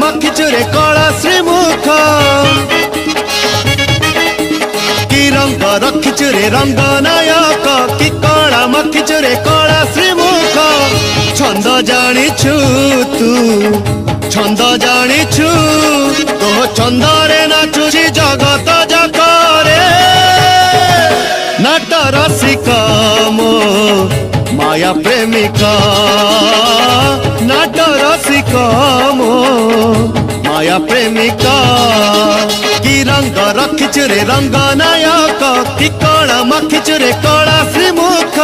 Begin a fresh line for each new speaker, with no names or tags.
ମଖିଚୁରେ କଳା ଶ୍ରୀମୁଖ କି ରଙ୍ଗ ରଖିଚୁରେ ରଙ୍ଗ ନାୟକ କି କଳା ମଖିଚୁରେ କଳା ଶ୍ରୀମୁଖ ଛନ୍ଦ ଜାଣିଛୁ ତୁ ଛନ୍ଦ ଜାଣିଛୁ ତୋ ଛନ୍ଦରେ ନାଚୁଛି ଜଗତ ଯାକରେ नाट रसिका मो माया प्रेमिका नाट रसिका मो माया प्रेमिका कि रंग रखिचुरे रंग नायक कि कला मखिचुरे कला श्रीमुख।